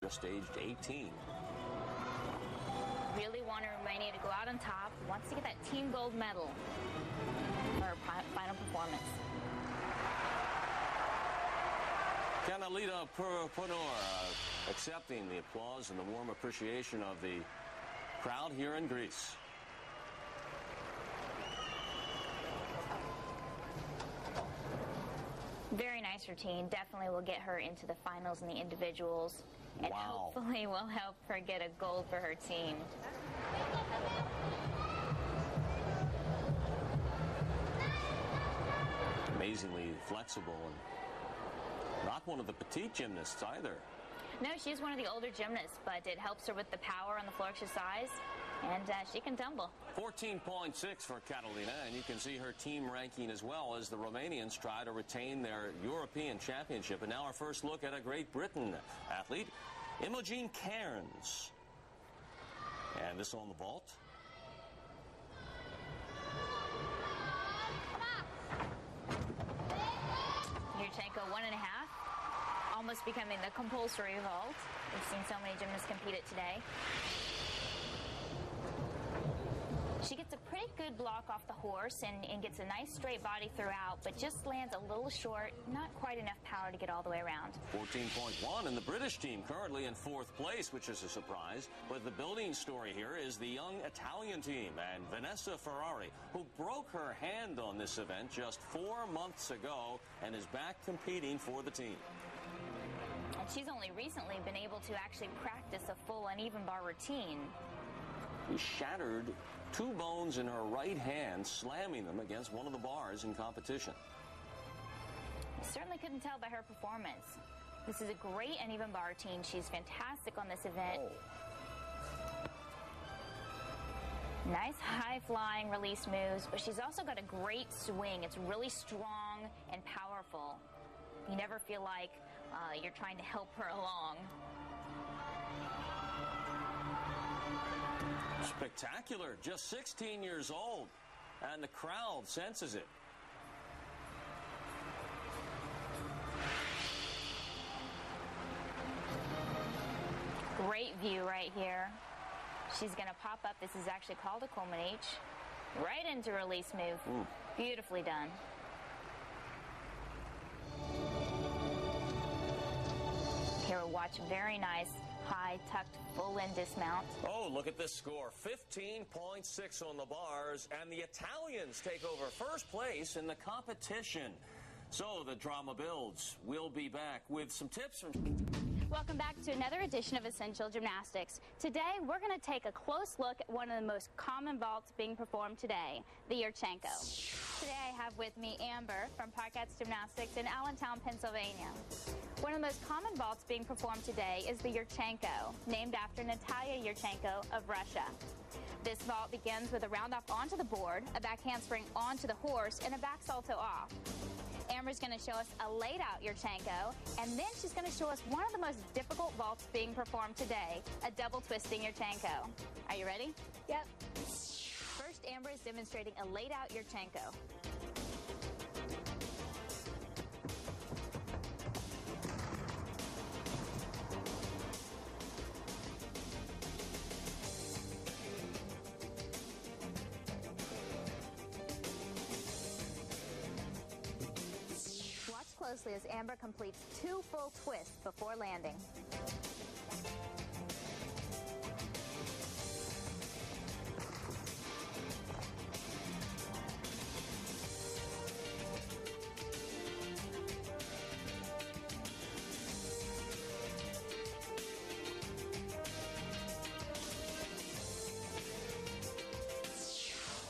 just aged 18. Really wanted Romania to go out on top, wants to get that team gold medal for her final performance. Carolina Ponor accepting the applause and the warm appreciation of the crowd here in Greece. Very nice routine. Definitely will get her into the finals in the individuals. And hopefully will help her get a gold for her team. Amazingly flexible and not one of the petite gymnasts either. No, she's one of the older gymnasts, but it helps her with the power on the floor exercise, and she can tumble. 14.6 for Catalina, and you can see her team ranking as well as the Romanians try to retain their European championship. And now our first look at a Great Britain athlete, Imogen Cairns. And this on the vault. Yurchenko 1.5, almost becoming the compulsory vault. We've seen so many gymnasts compete it today. She gets a pretty good block off the horse and gets a nice straight body throughout, but just lands a little short, not quite enough power to get all the way around. 14.1, and the British team currently in 4th place, which is a surprise. But the building story here is the young Italian team and Vanessa Ferrari, who broke her hand on this event just 4 months ago and is back competing for the team. And she's only recently been able to actually practice a full uneven bar routine. She shattered 2 bones in her right hand, slamming them against one of the bars in competition. Certainly couldn't tell by her performance. This is a great uneven bar routine. She's fantastic on this event. Nice high-flying release moves, but she's also got a great swing. It's really strong and powerful. You never feel like you're trying to help her along. Spectacular, just 16 years old, and the crowd senses it. Great view right here. She's going to pop up. This is actually called a culminate. Right into release move. Beautifully done. Here we'll watch very nice high tucked full in dismount. Oh, look at this score. 15.6 on the bars, and the Italians take over first place in the competition. So the drama builds. We'll be back with some tips from... Welcome back to another edition of Essential Gymnastics. Today, we're going to take a close look at one of the most common vaults being performed today, the Yurchenko. Today, I have with me Amber from Parkettes Gymnastics in Allentown, Pennsylvania. One of the most common vaults being performed today is the Yurchenko, named after Natalia Yurchenko of Russia. This vault begins with a round-off onto the board, a back handspring onto the horse, and a back salto off. Amber's going to show us a laid-out Yurchenko, and then she's going to show us one of the most difficult vaults being performed today, a double twisting Yurchenko. Are you ready? Yep. First, Amber is demonstrating a laid-out Yurchenko. Closely as Amber completes 2 full twists before landing.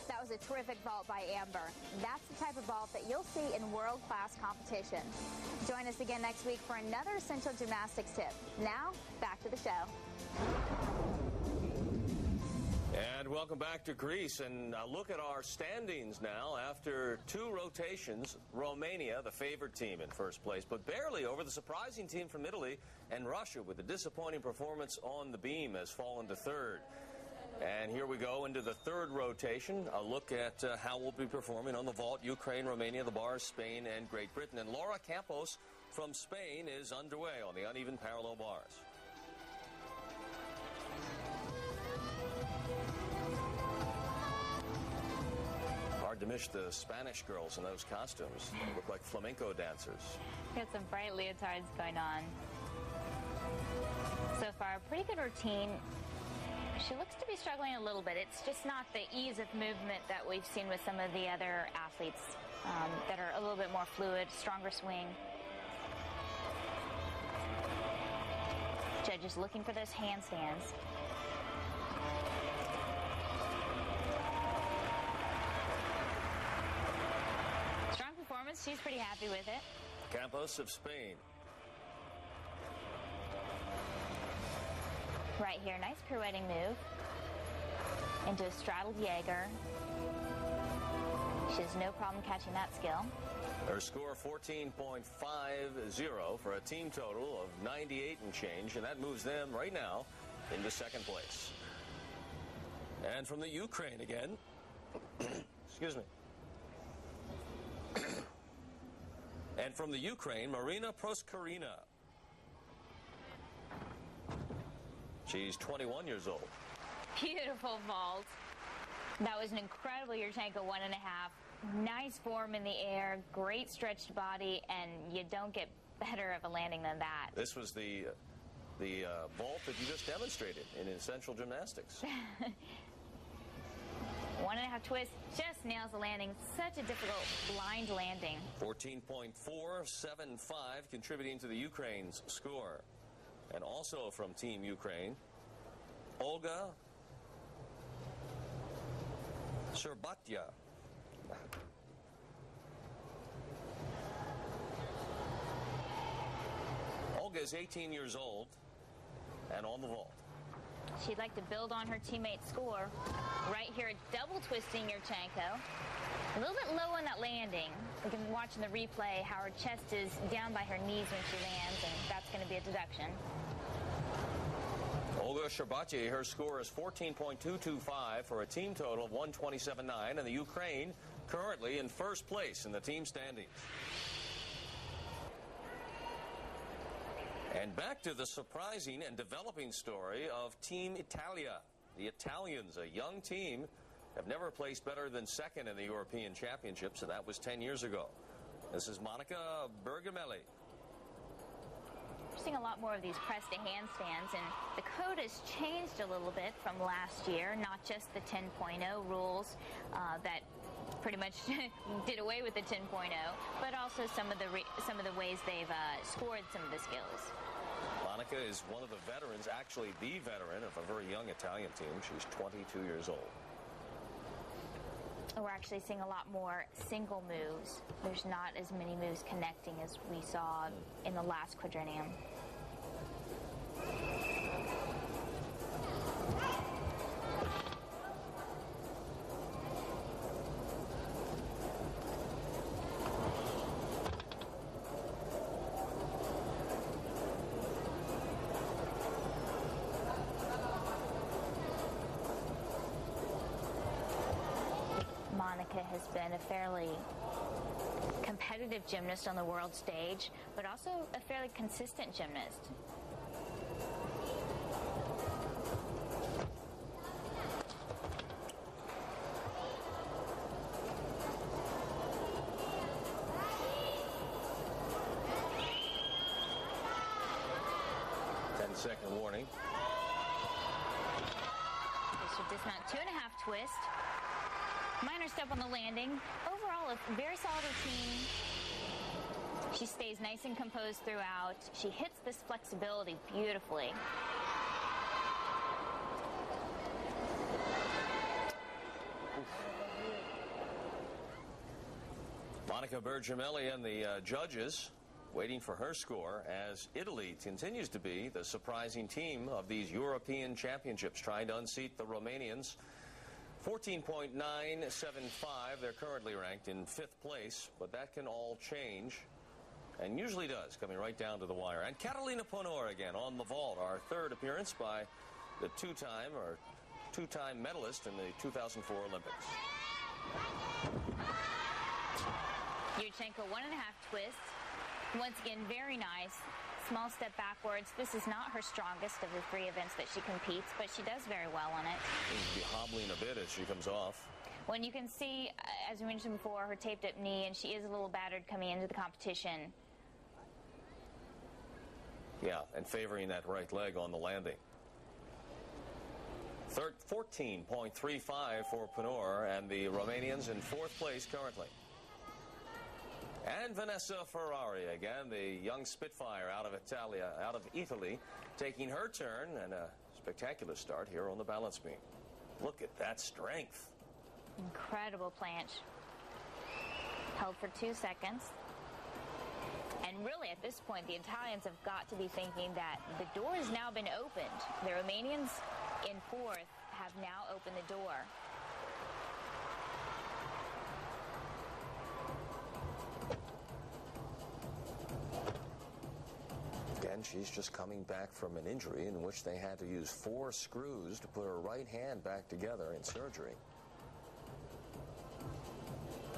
That was a terrific vault by Amber. That's the type of vault that you'll see in world-class competition. Join us again next week for another Essential Gymnastics tip. Now, back to the show. And welcome back to Greece, and look at our standings now. After 2 rotations, Romania, the favored team, in first place, but barely over the surprising team from Italy, and Russia, with a disappointing performance on the beam, has fallen to 3rd. And here we go into the 3rd rotation. A look at how we'll be performing on the vault. Ukraine, Romania, the bars, Spain, and Great Britain. And Laura Campos from Spain is underway on the uneven parallel bars. miss the Spanish girls in those costumes. They look like flamenco dancers. Got some bright leotards going on. So far, a pretty good routine. She looks to be struggling a little bit. It's just not the ease of movement that we've seen with some of the other athletes that are a little bit more fluid, stronger swing. Judges looking for those handstands. Strong performance. She's pretty happy with it. Campos of Spain. Right here, nice pirouetting move into a straddled Jaeger. She has no problem catching that skill. Her score 14.50 for a team total of 98 and change, and that moves them right now into second place. And from the Ukraine again, excuse me. And from the Ukraine, Marina Proskorina. She's 21 years old. Beautiful vault. That was an incredible Yurchenko 1.5. Nice form in the air, great stretched body, and you don't get better of a landing than that. This was the vault that you just demonstrated in essential gymnastics. 1.5 twist, just nails the landing. Such a difficult blind landing. 14.475 contributing to the Ukraine's score. And also from Team Ukraine, Olga Sherbatya. Olga is 18 years old and on the vault. She'd like to build on her teammate's score. Right here, double twisting Yurchenko. A little bit low on that landing. We can watch in the replay how her chest is down by her knees when she lands, and that's going to be a deduction. Olga Sherbatya, her score is 14.225 for a team total of 127.9, and the Ukraine currently in first place in the team standings. And back to the surprising and developing story of Team Italia. The Italians, a young team, have never placed better than second in the European Championships, and that was 10 years ago. This is Monica Bergamelli. We're seeing a lot more of these press to handstands, and the code has changed a little bit from last year. Not just the 10.0 rules that pretty much did away with the 10.0, but also some of the ways they've scored some of the skills. Monica is one of the veterans, actually the veteran of a very young Italian team. She's 22 years old. We're actually seeing a lot more single moves. There's not as many moves connecting as we saw in the last quadrennium. Monica has been a fairly competitive gymnast on the world stage, but also a fairly consistent gymnast. Second warning. This should dismount 2.5 twist. Minor step on the landing. Overall, a very solid routine. She stays nice and composed throughout. She hits this flexibility beautifully. Monica Bergamelli and the judges waiting for her score as Italy continues to be the surprising team of these European Championships, trying to unseat the Romanians. 14.975, they're currently ranked in 5th place, but that can all change, and usually does, coming right down to the wire. And Catalina Ponor again on the vault, our third appearance by the two-time medalist in the 2004 Olympics. Yurchenko 1.5 twist. Once again, very nice. Small step backwards. This is not her strongest of the 3 events that she competes, but she does very well on it. Seems to be hobbling a bit as she comes off. When you can see, as we mentioned before, her taped up knee, and she is a little battered coming into the competition. Yeah, and favoring that right leg on the landing. 14.35 for Panur, and the Romanians in 4th place currently. And Vanessa Ferrari, again, the young Spitfire out of Italy, taking her turn, and a spectacular start here on the balance beam. Look at that strength. Incredible planche. Held for 2 seconds. And really, at this point, the Italians have got to be thinking that the door has now been opened. The Romanians in 4th have now opened the door. Again, she's just coming back from an injury in which they had to use 4 screws to put her right hand back together in surgery.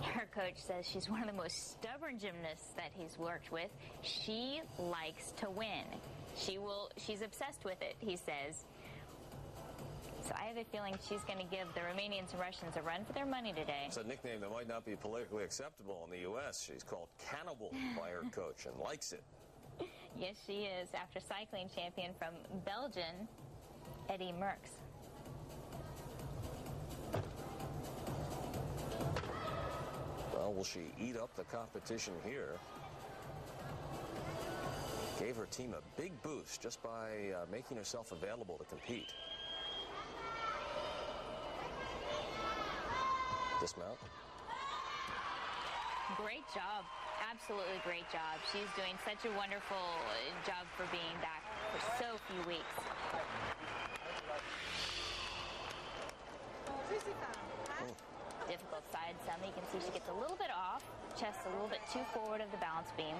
Her coach says she's one of the most stubborn gymnasts that he's worked with. She likes to win. She's obsessed with it, he says. So I have a feeling she's going to give the Romanians and Russians a run for their money today. It's a nickname that might not be politically acceptable in the U.S. She's called Cannibal by her coach and likes it. Yes, she is, after cycling champion from Belgium, Eddie Merckx. Well, will she eat up the competition here? Gave her team a big boost just by making herself available to compete. Dismount. Great job. Absolutely great job. She's doing such a wonderful job for being back for so few weeks. Difficult side some. You can see she gets a little bit off, chest a little bit too forward of the balance beam.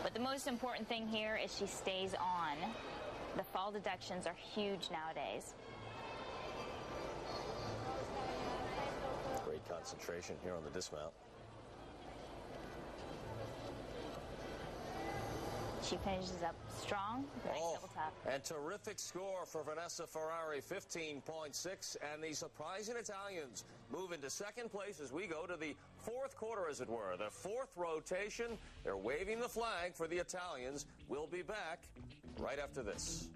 But the most important thing here is she stays on. The fall deductions are huge nowadays. Great concentration here on the dismount. She finishes up strong. Nice double top. And terrific score for Vanessa Ferrari, 15.6. And the surprising Italians move into 2nd place as we go to the 4th quarter, as it were. The 4th rotation. They're waving the flag for the Italians. We'll be back right after this.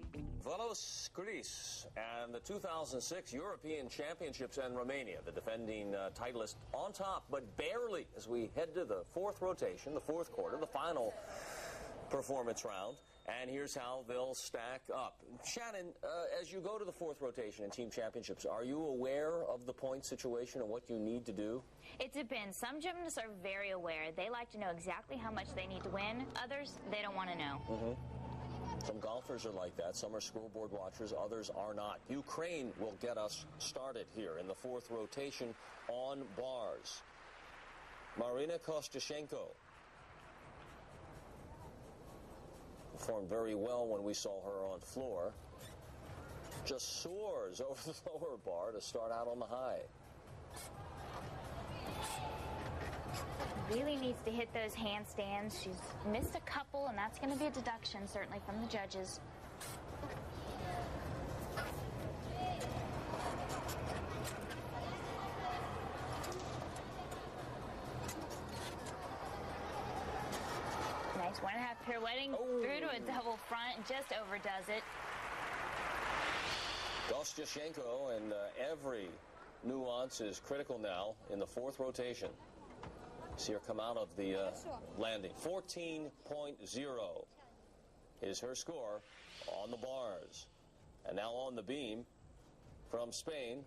Velos Greece and the 2006 European Championships in Romania. The defending titleist on top, but barely as we head to the 4th rotation, the 4th quarter, the final performance round, and here's how they'll stack up. Shannon, as you go to the 4th rotation in team championships, are you aware of the point situation and what you need to do? It depends. Some gymnasts are very aware. They like to know exactly how much they need to win. Others, they don't want to know. Some golfers are like that. Some are scoreboard watchers. Others are not. Ukraine will get us started here in the 4th rotation on bars. Marina Kostashenko performed very well when we saw her on floor. Just soars over the lower bar to start out on the high. Really needs to hit those handstands. She's missed a couple, and that's going to be a deduction, certainly, from the judges. Nice 1.5 pirouetting through to a double front, just overdoes it. Kostashenko, and every nuance is critical now in the 4th rotation. See her come out of the landing. 14.0 is her score on the bars. And now on the beam from Spain,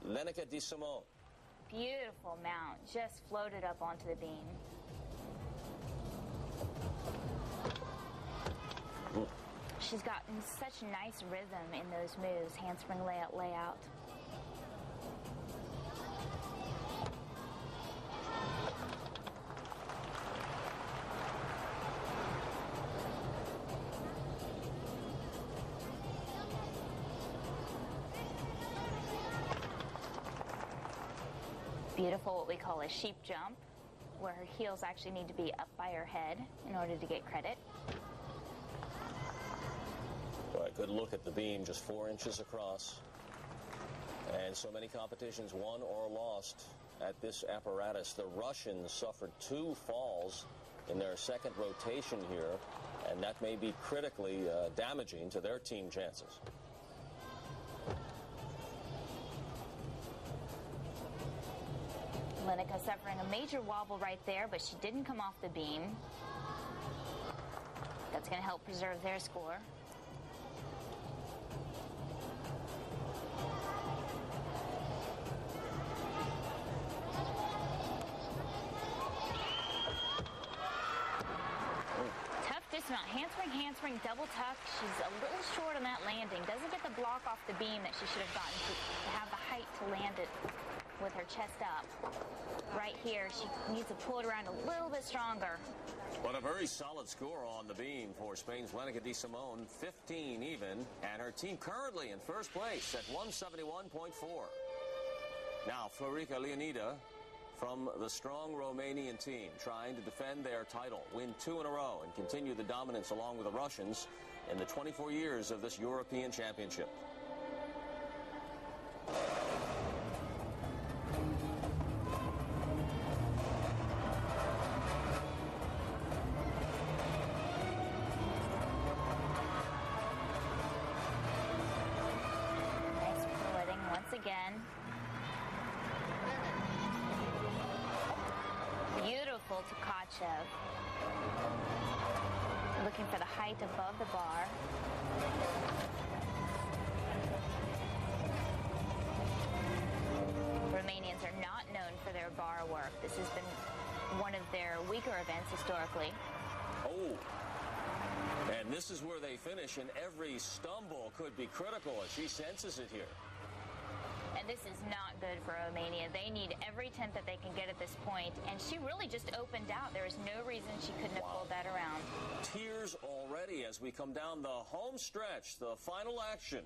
Lenica Di Simone. Beautiful mount, just floated up onto the beam. She's gotten such nice rhythm in those moves, handspring layout, layout. Beautiful, what we call a sheep jump, where her heels actually need to be up by her head in order to get credit. All right, good look at the beam, just 4 inches across. And so many competitions won or lost at this apparatus. The Russians suffered 2 falls in their second rotation here, and that may be critically damaging to their team chances. Lineker suffering a major wobble right there, but she didn't come off the beam. That's going to help preserve their score. Tough dismount. Handspring, double tuck. She's a little short on that landing. Doesn't get the block off the beam that she should have gotten to have the height to land it with her chest up. Right here, she needs to pull it around a little bit stronger. But a very solid score on the beam for Spain's Lenica de Simone, 15 even, and her team currently in first place at 171.4. Now, Florica Leonida from the strong Romanian team trying to defend their title, win 2 in a row, and continue the dominance along with the Russians in the 24 years of this European Championship. Again. Beautiful Tkachev. Looking for the height above the bar. Romanians are not known for their bar work. This has been one of their weaker events historically. Oh. And this is where they finish, and every stumble could be critical as she senses it here. And this is not good for Romania. They need every tenth that they can get at this point. And she really just opened out. There is no reason she couldn't have pulled that around. Tears already as we come down the home stretch, the final action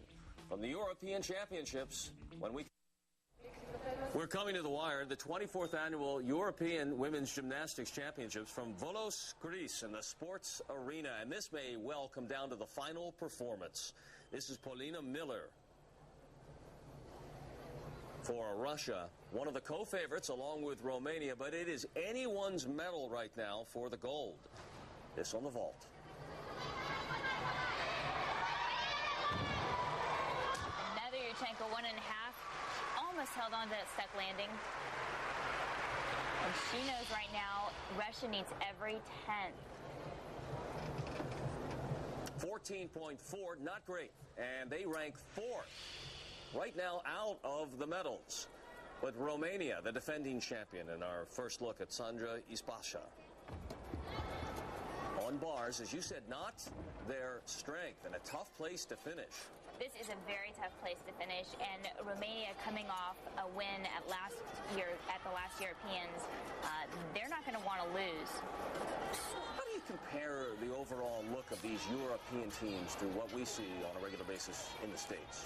from the European Championships. We're coming to the wire, the 24th annual European Women's Gymnastics Championships from Volos, Greece, in the sports arena. And this may well come down to the final performance. This is Paulina Miller for Russia, one of the co-favorites along with Romania, but it is anyone's medal right now for the gold. This on the vault. Another Yurchenko 1.5. Almost held on to that stuck landing. And she knows right now Russia needs every tenth. 14.4, not great. And they rank 4th. Right now out of the medals. But Romania, the defending champion, in our first look at Sandra Ispasha. On bars, as you said, not their strength and a tough place to finish. This is a very tough place to finish, and Romania coming off a win at the last Europeans, they're not going to want to lose. How do you compare the overall look of these European teams to what we see on a regular basis in the States?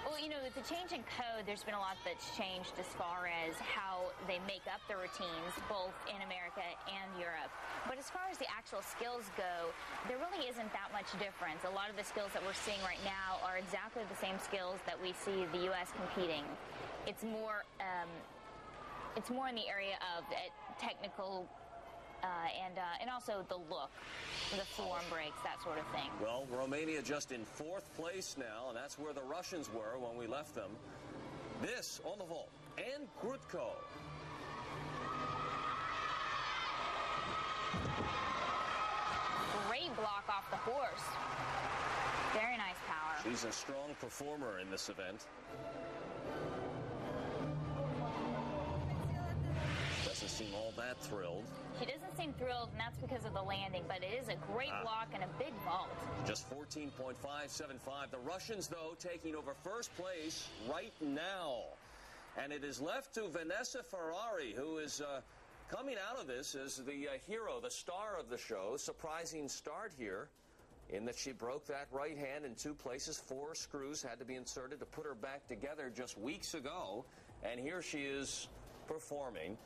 Well, you know, with the change in code, there's been a lot that's changed as far as how they make up the routines, both in America and Europe. But as far as the actual skills go, there really isn't that much difference. A lot of the skills that we're seeing right now are exactly the same skills that we see the U.S. competing. It's more in the area of technical and also the look, the form breaks, that sort of thing. Well, Romania just in 4th place now, and that's where the Russians were when we left them. This on the vault, and Grutko. Great block off the horse. Very nice power. She's a strong performer in this event. Doesn't seem all that thrilled. She doesn't seem thrilled, and that's because of the landing, but it is a great block and a big vault. Just 14.575. The Russians, though, taking over first place right now. And it is left to Vanessa Ferrari, who is coming out of this as the hero, the star of the show. Surprising start here in that she broke that right hand in 2 places. 4 screws had to be inserted to put her back together just weeks ago. And here she is performing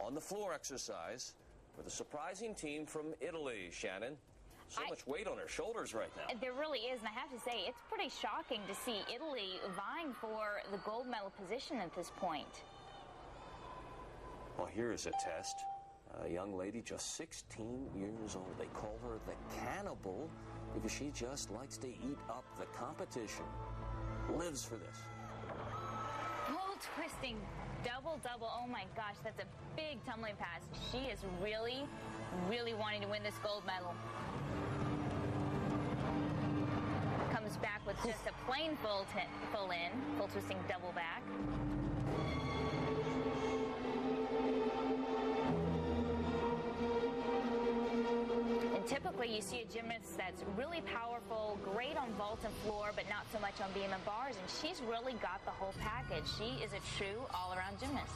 on the floor exercise with a surprising team from Italy, Shannon. So much weight on her shoulders right now. There really is, and I have to say, it's pretty shocking to see Italy vying for the gold medal position at this point. Well, here is a test. A young lady just 16 years old. They call her the cannibal because she just likes to eat up the competition. Lives for this. Full twisting, double. Oh my gosh, that's a big tumbling pass. She is really, really wanting to win this gold medal. Comes back with just a plain full twisting double back. Typically, you see a gymnast that's really powerful, great on vault and floor, but not so much on beam and bars, and she's really got the whole package. She is a true all-around gymnast.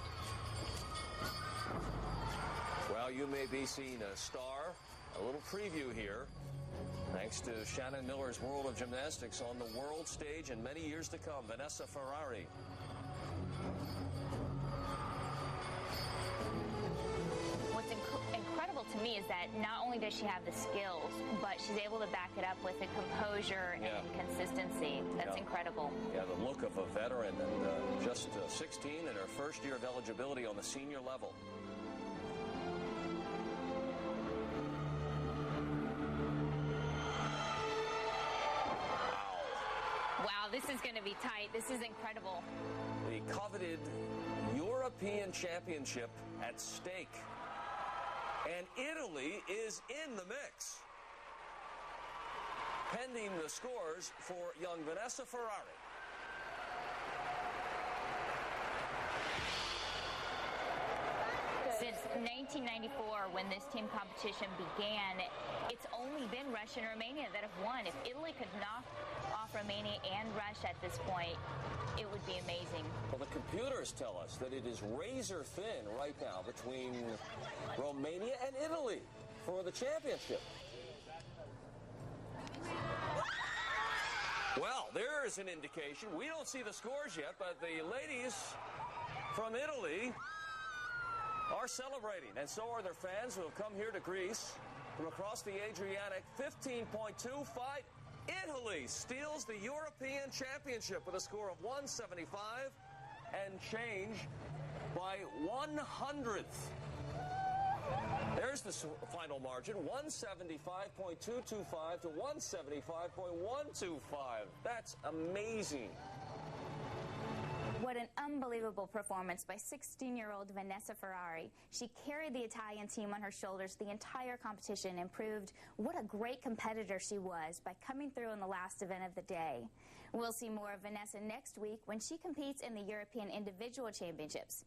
Well, you may be seeing a star, a little preview here, thanks to Shannon Miller's World of Gymnastics on the world stage in many years to come, Vanessa Ferrari. Incredible to me is that not only does she have the skills, but she's able to back it up with the composure and consistency. That's incredible. Yeah, the look of a veteran, and just 16 in her first year of eligibility on the senior level. Wow, this is going to be tight. This is incredible. The coveted European Championship at stake. And Italy is in the mix. Pending the scores for young Vanessa Ferrari. Since 1994, when this team competition began, it's only been Russia and Romania that have won. If Italy could knock off Romania and Russia at this point, it would be amazing. Well, the computers tell us that it is razor thin right now between Romania and Italy for the championship. Well, there is an indication. We don't see the scores yet, but the ladies from Italy are celebrating, and so are their fans who have come here to Greece from across the Adriatic. 15.25. Italy steals the European Championship with a score of 175 and change by 100th. There's the final margin, 175.225 to 175.125. That's amazing. What an unbelievable performance by 16-year-old Vanessa Ferrari. She carried the Italian team on her shoulders the entire competition and proved what a great competitor she was by coming through in the last event of the day. We'll see more of Vanessa next week when she competes in the European Individual Championships.